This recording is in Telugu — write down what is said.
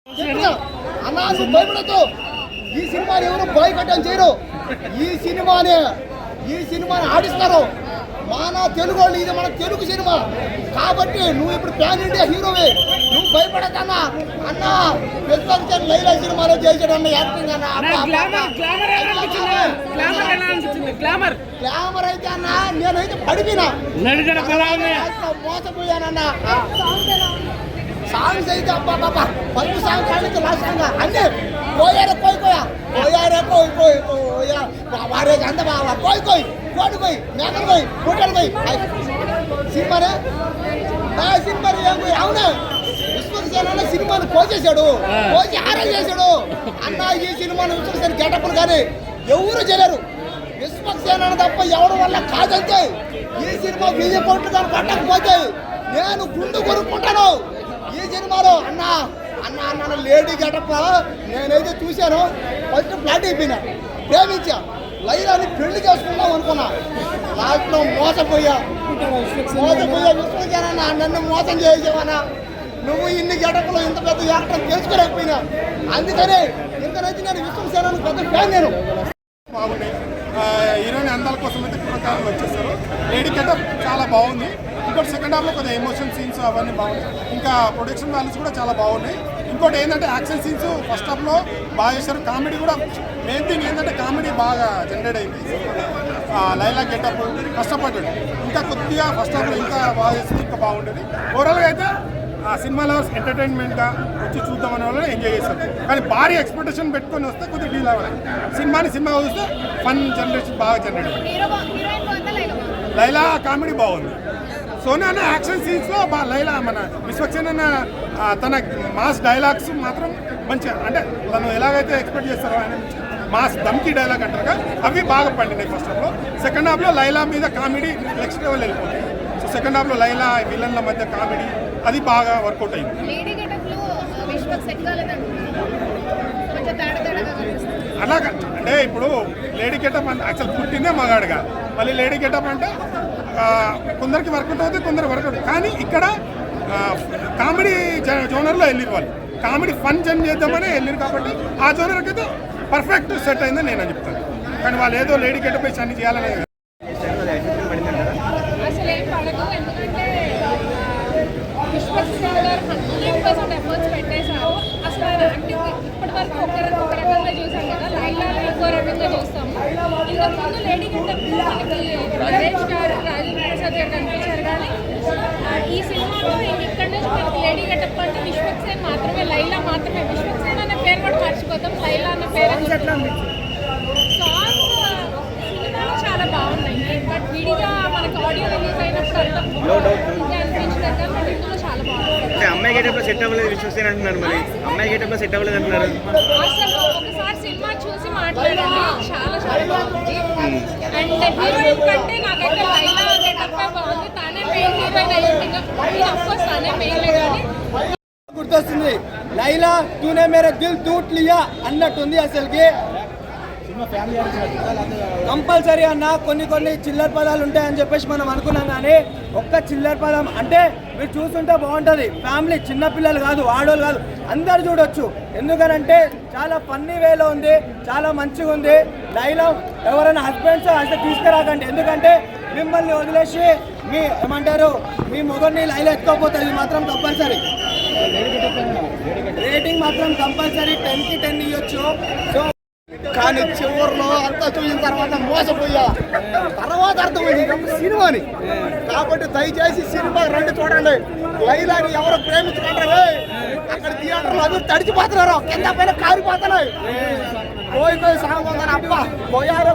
అన్నా నువ్వు భయపడద్దు. ఈ సినిమాని ఎవరు బాయ్కట్టం చేయరు. ఈ సినిమాని ఆడిస్తారు. మన తెలుగు వాళ్ళు, ఇది మన తెలుగు సినిమా కాబట్టి నువ్వు ఇప్పుడు ప్యాన్ ఇండియా హీరోవే. నువ్వు భయపడద్దన్నా. అన్నా పెద్ద లైలా సినిమాలో చేసాడు అన్న యాక్టింగ్ అన్న. గ్లామర్ అయితే అన్న నేనైతే పడిపోయినా, మోసపోయానన్నా. సాంగ్స్ అయితే అబ్బా బాబా 10 సాంగ్స్ ఆడితే లాస్ట్ సాంగ్ అన్నీ పోయారే పోయా వారే అంత బాబా కోయి కోడి పోయి మేకలు పోయి కొట్టలు పోయి సినిమానే సినిమాని ఏం పోయి అవునా విశ్వసేన సినిమాను పోసేశాడు, పోసి ఆరేంజ్ చేశాడు అన్న. ఈ సినిమాను విశ్వసేన గెటప్పులు కానీ ఎవరు చేయలేరు. విశ్వసేన తప్ప ఎవరి వల్ల కాదంతే. ఈ సినిమా 1000 కోట్లు కానీ పట్టకపోతే నేను గుండు కొనుక్కుంటాను ఈ సినిమాలో. అన్న లేడీ గెటప్ నేనైతే చూశాను. ఫస్ట్ ఫ్లాట్ అయిపోయినా, ప్రేమించా, లైలాని పెళ్లి చేసుకుందాం అనుకున్నా. లాస్ట్లో మోసపోయా. విశ్వసేన నన్ను మోసం చేసేవన్నా. నువ్వు ఇన్ని గెటప్లు ఇంత పెద్ద యాక్టర్ తెలుసుకోలేకపోయినా. అందుకనే ఇంతనైతే నేను విశ్వసేన పెద్ద ఫ్యాన్. నేను బాగుంది. హీరోయిన్ అందాల కోసం అయితే ప్రకారం వచ్చేసారు. లేడీ గెటప్ చాలా బాగుంది. ఇంకోటి సెకండ్ హాఫ్లో కొద్దిగా ఎమోషన్ సీన్స్ అవన్నీ బాగున్నాయి. ఇంకా ప్రొడక్షన్ వాల్యూస్ కూడా చాలా బాగున్నాయి. ఇంకోటి ఏంటంటే యాక్షన్ సీన్స్ ఫస్ట్ హాఫ్లో బాగా చేశారు. కామెడీ కూడా మెయిన్ థింగ్ ఏంటంటే కామెడీ బాగా జనరేట్ అయింది. లైలా గెటప్ కష్టపడ్డాడు. ఇంకా కొద్దిగా ఫస్ట్ హాఫ్లో ఇంకా బాగా చేస్తే ఇంకా బాగుండేది. ఓవరాల్గా అయితే ఆ సినిమాలో ఎంటర్టైన్మెంట్గా వచ్చి చూద్దామనే వాళ్ళు ఎంజాయ్ చేస్తారు. కానీ భారీ ఎక్స్పెక్టేషన్ పెట్టుకొని వస్తే కొద్దిగా డీల్ అవ్వాలి. సినిమా చూస్తే ఫన్ జనరేషన్ బాగా జనరేట్ అయింది. లైలా కామెడీ బాగుంది. సోనియా అన్న యాక్షన్ సీన్స్లో లైలా మన విశ్వసేన తన మాస్ డైలాగ్స్ మాత్రం మంచిగా, అంటే తను ఎలాగైతే ఎక్స్పెక్ట్ చేస్తారో ఆయన మాస్ దమ్కి డైలాగ్ అంటారుగా అవి బాగా పండినాయి ఫస్ట్ హాఫ్లో. సెకండ్ హాఫ్లో లైలా మీద కామెడీ నెక్స్ట్ లెవెల్ వెళ్ళిపోతుంది. సో సెకండ్ హాఫ్లో లైలా విలన్ల మధ్య కామెడీ అది బాగా వర్కౌట్ అయింది. అలాగా అంటే ఇప్పుడు లేడీ గెటప్ అంటే యాక్చువల్ పుట్టిందే మగాడుగా, మళ్ళీ లేడీ గెటప్ అంటే కొందరికి వర్కౌట్ అవుతుంది, కొందరు వర్కౌట్. కానీ ఇక్కడ కామెడీ జోనర్లో వెళ్ళిరు వాళ్ళు. కామెడీ ఫన్ జన్ చేద్దామని వెళ్ళిరు కాబట్టి ఆ జోనర్కి అయితే పర్ఫెక్ట్ సెట్ అయిందని నేను చెప్తాను. కానీ వాళ్ళు ఏదో లేడీ గెటప్ వేసి అన్ని చేయాలనే ఇంతకుముందు లేడీ గెటప్లో మనకి నరేష్ గారు, రాజేంద్ర ప్రసాద్ గారు కనిపించారు. కానీ ఈ సినిమాలో ఇక్కడ నుంచి మనకి లేడీ గెటప్ అంటే విశ్వసేన మాత్రమే, లైలా మాత్రమే. విశ్వసేన అనే పేరు కూడా మర్చిపోతాం, లైలా అన్న పేరు. సాంగ్స్ సినిమాలో చాలా బాగున్నాయి. బట్ విడిగా మనకి ఆడియో రిలీజ్ అయినప్పుడు అనిపించినట్టు బట్ ఇందులో చాలా బాగుంది. అమ్మాయి గెటప్లో సెట్ అవ్వలేదు విశ్వసేన అంటున్నారు. మరి అమ్మాయి గెటప్లో సెట్ అవ్వలేదు అంటున్నారు. అసలు ఒకసారి సినిమా చూసి మాట్లాడండి, చాలా చాలా బాగుంది. అండ్ హీరోయిన్ కంటే నాకైతే లైలా గెటప్ బాగుంది. తానే మెయిన్ హీరోయిన్ అయ్యింది. అఫ్కోర్స్ తానే మెయిన్ కానీ గుర్తొస్తుంది. లైలా తూనే మేరే దిల్ టూట్ లియా అన్నట్టుంది. అసలుకి కంపల్సరీ అన్న కొన్ని చిల్లర పదాలు ఉంటాయని చెప్పేసి మనం అనుకున్నాం. కానీ ఒక్క చిల్లర పదం అంటే మీరు చూస్తుంటే బాగుంటుంది. ఫ్యామిలీ, చిన్నపిల్లలు కాదు, ఆడవాళ్ళు కాదు, అందరు చూడొచ్చు. ఎందుకనంటే చాలా ఫన్నీ వేలో ఉంది, చాలా మంచిగా ఉంది. లైలా ఎవరైనా హస్బెండ్స్ అంటే తీసుకురాకండి. ఎందుకంటే మిమ్మల్ని వదిలేసి మీ మొగన్ని లైలా ఎత్తుకోపోతుంది. ఇది మాత్రం కంపల్సరీ. రేటింగ్ మాత్రం కంపల్సరీ 10కి 10 ఇవ్వచ్చు. సో కానీ చివరిలో అంతా చూసిన తర్వాత మోసపోయా. తర్వాత అర్థమైంది సినిమాని. కాబట్టి దయచేసి సినిమా రండి, చూడండి. లైలాని ఎవరు ప్రేమించుకుంటారు అక్కడ థియేటర్లో అందరూ తడిచిపోతున్నారు, కింద పైన కారిపోతున్నాయి. పోయి సాగుతుందని అబ్బా పోయారు.